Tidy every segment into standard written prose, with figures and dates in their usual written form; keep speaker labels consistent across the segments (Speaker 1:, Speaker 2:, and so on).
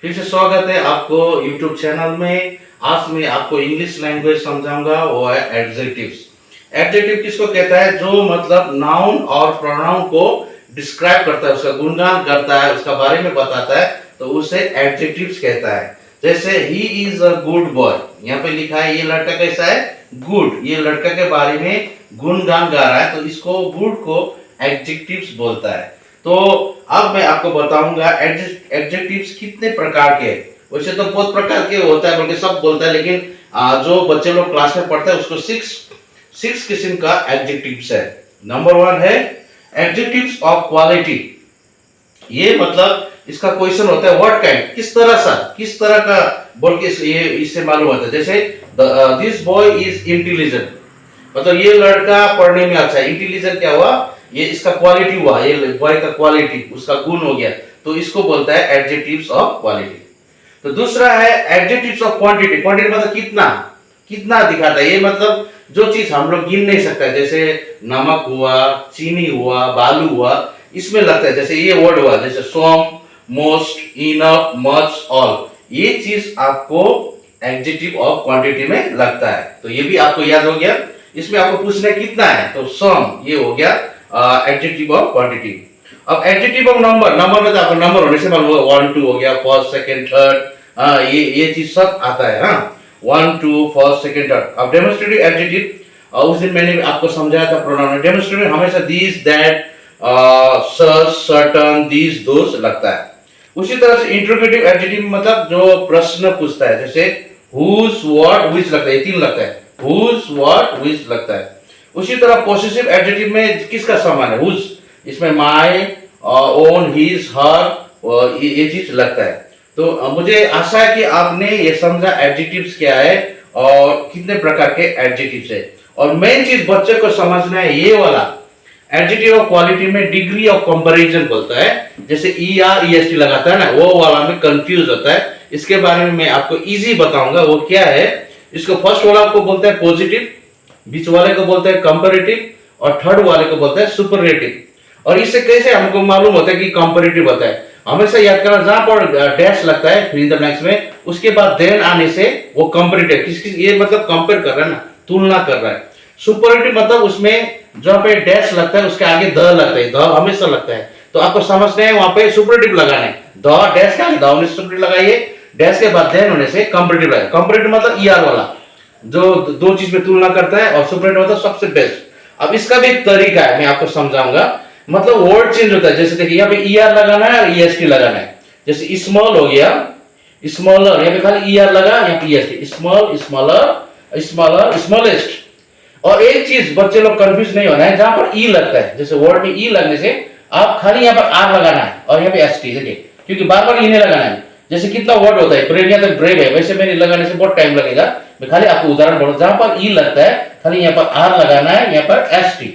Speaker 1: फिर से स्वागत है आपको YouTube चैनल में। आज मैं आपको इंग्लिश लैंग्वेज समझाऊंगा, वो है एडजेक्टिव्स। एडजेक्टिव किसको कहता है? जो मतलब नाउन और प्रोनाउन को डिस्क्राइब करता है, उसका गुणगान करता है, उसका बारे में बताता है, तो उसे एडजेक्टिव्स कहता है। जैसे he is a good boy, यहाँ पे लिखा है ये लड़का कैसा है? गुड। ये लड़का के बारे में गुणगान गा रहा है, तो इसको गुड को एडजेक्टिव्स बोलता है। तो अब मैं आपको बताऊंगा एडजेक्टिव्स कितने प्रकार के। वैसे तो बहुत प्रकार के होता है, बल्कि सब बोलता है, लेकिन जो बच्चे लोग क्लास में पढ़ते हैं उसको सिक्स किस्म का एडजेक्टिव्स है। नंबर 1 है एडजेक्टिव्स ऑफ क्वालिटी। ये मतलब इसका क्वेश्चन होता है व्हाट काइंड, किस तरह का बोल के ये इससे मालूम होता है। जैसे दिस बॉय इज इंटेलिजेंट, मतलब ये लड़का पढ़ने में अच्छा है। इंटेलिजेंट क्या हुआ? ये इसका क्वालिटी हुआ, ये बॉय का क्वालिटी, उसका गुण हो गया, तो इसको बोलता है एडजेक्टिव्स ऑफ क्वालिटी। तो दूसरा है एडजेक्टिव्स ऑफ क्वांटिटी। क्वांटिटी मतलब कितना दिखाता है। ये मतलब जो चीज हम लोग गिन नहीं सकते, जैसे नमक हुआ, चीनी हुआ, बालू हुआ, इसमें लगता है। जैसे ये वर्ड हुआ, जैसे सम, मोस्ट, इनफ, मच, ऑल, ये चीज आपको एडजेक्टिव ऑफ क्वांटिटी में लगता है। तो ये भी आपको याद हो गया। इसमें आपको पूछना कितना है, तो सम ये हो गया एडजेक्टिव ऑफ क्वांटिटी। अब एडजेक्टिव ऑफ नंबर में तो आपको नंबर होने से मालूम 1 2 हो गया, फर्स्ट सेकंड थर्ड, ये चीज सब आता है। 1 2 फर्स्ट सेकंड थर्ड। अब डेमोन्स्ट्रेटिव एडजेक्टिव, उस दिन मैंने आपको समझाया था प्रोनाउन। डेमोन्स्ट्रेटिव हमेशा this, that, such, certain, this, those लगता है। उसी तरह से इंट्रोगेटिव एडजेक्टिव मतलब जो प्रश्न पूछता है, जैसे हुज, व्हाट, व्हिच लगता है, ये 3 लगता है। हुज, व्हाट, व्हिच लगता है। उसी तरह पॉसेसिव एडजेक्टिव में किसका समान है? हुज, इसमें माय, ओन, हिज, हर, ये चीज लगता है। तो मुझे आशा है कि आपने ये समझा एडजेक्टिव्स क्या है और कितने प्रकार के एडजेक्टिव्स है। और मेन चीज बच्चे को समझना है, ये वाला एडजेक्टिव ऑफ क्वालिटी में डिग्री ऑफ कंपैरिजन बोलता है। जैसे ER EST लगाता है ना, वो वाला में कंफ्यूज होता है। इसके बारे में मैं आपको इजी बताऊंगा, वो क्या है। इसको फर्स्ट वाला को बोलते हैं पॉजिटिव, बीच वाले को बोलते हैं कंपैरेटिव, और थर्ड वाले को बोलते हैं सुपरलेटिव। और इससे कैसे हमको मालूम होता है कि कंपैरेटिव होता है? हमेशा याद करना, जहां पर डैश लगता है फिर इन द ब्लैंक्स में, उसके बाद देन आने से वो कंपैरेटिव, ये मतलब कंपेयर कर रहा है ना, तुलना कर रहा है। सुपरलेटिव मतलब उसमें जहां पे डैश लगता है उसके आगे द लगता है, द हमेशा लगता है। तो आपको समझना है वहां पे सुपरलेटिव लगाना है। द डैश के आगे द होने से सुपरलेटिव लगाइए, डैश के बाद देन होने से कंपैरेटिव लगाइए। कंपैरेटिव मतलब ER वाला, जो दो चीज में तुलना करता है, और सुपरलेटिव मतलब सबसे बेस्ट। अब इसका भी एक तरीका है, मैं आपको समझाऊंगा। मतलब वर्ड चेंज होता है। जैसे देखिए यहाँ पे ER लगाना है और EST लगाना है। जैसे स्मॉल हो गया, स्मॉलर, यहाँ पे खाली ER लगा, यहाँ पे EST, small, smaller, smaller, smallest. और एक चीज बच्चे लोग कंफ्यूज नहीं होना है, जहां पर ई लगता है, जैसे वर्ड में ई लगने से आप खाली यहाँ पर आर लगाना है और यहाँ पे ST, देखिए, क्योंकि बार बार ई नहीं लगाना है। जैसे कितना वर्ड होता है, ब्रेव या तो ब्रेव है, वैसे मैंने लगाने से बहुत टाइम लगेगा। मैं खाली आपको उदाहरण बोलूं, जहां पर ई लगता है खाली यहाँ पर आर लगाना है, यहाँ पर ST।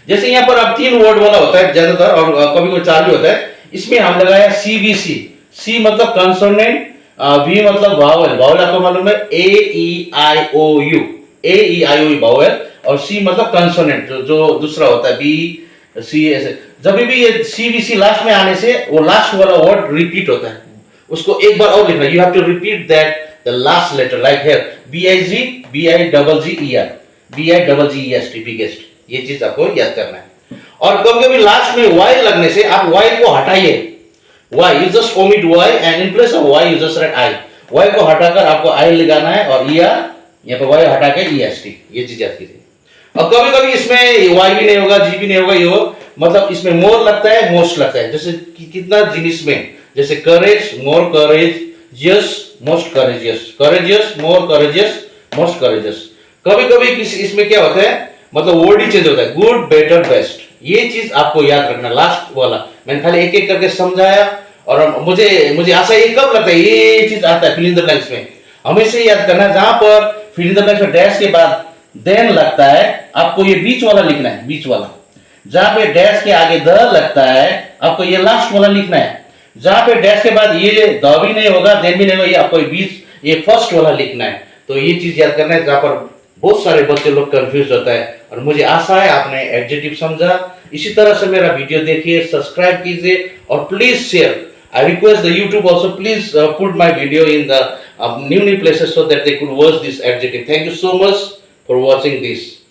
Speaker 1: जैसे यहाँ पर अब 3 वर्ड वाला होता है ज्यादातर, और कभी कोई 4 भी होता है। इसमें हम लगाया CVC। सी मतलब कंसोनेंट, V मतलब वावल, वावल आपको मालूम है AEIOU, AEIOU वावल, और C मतलब कंसोनेंट, जो दूसरा होता है BC। ऐसे जब भी ये CVC लास्ट में आने से वो लास्ट वाला वर्ड रिपीट होता है, उसको एक बार और लिखना। You have to repeat that the last letter, like here BIG, BIGGER, BIGGEST, biggest. ये चीज आपको याद करना है। और कभी कभी लास्ट में वाई लगने से आप वाई को हटाइए। Y, you just omit Y and in place of Y you just write I. Y को हटाकर आपको आई लगाना है, और ER यहाँ पे वाई हटा के EST, ये चीज याद कीजिए। और कभी कभी इसमें वाई भी नहीं होगा, जी भी नहीं होगा, ये हो मतलब इसमें मोर लगता है, मोस्ट लगता है। जैसे कितना जिनिस में, जैसे करेज, मोर करेजियस, मोस्ट करेजियस, करेजियस, मोर करेजियस, मोस्ट करेजियस। कभी कभी इसमें क्या होता है, मतलब वर्ड ही चेंज होता है, गुड, बेटर, बेस्ट। ये चीज आपको याद रखना। लास्ट वाला मैंने खाली एक एक करके समझाया, और मुझे आशा ये कब लगता है, ये चीज आता है फिल इन द ब्लैंक्स में। हमेशा याद करना, जहां पर फिल इन द ब्लैंक्स में डैश के बाद देन लगता है, आपको ये बीच वाला लिखना है, बीच वाला। जहां पे डैश के आगे द लगता है, आपको ये लास्ट वाला लिखना है। जहां पे डैश के बाद ये द भी नहीं होगा, देन भी नहीं होगा, ये आपको बीच, ये फर्स्ट वाला लिखना है। तो ये चीज याद करना है, जहां पर बहुत सारे बच्चे लोग कंफ्यूज होता है। और मुझे आशा है आपने एडजेक्टिव समझा। इसी तरह से मेरा वीडियो देखिए, सब्सक्राइब कीजिए, और please share. I request the YouTube also, please put my video in the new places so that they could watch this adjective. Thank you so much for watching this.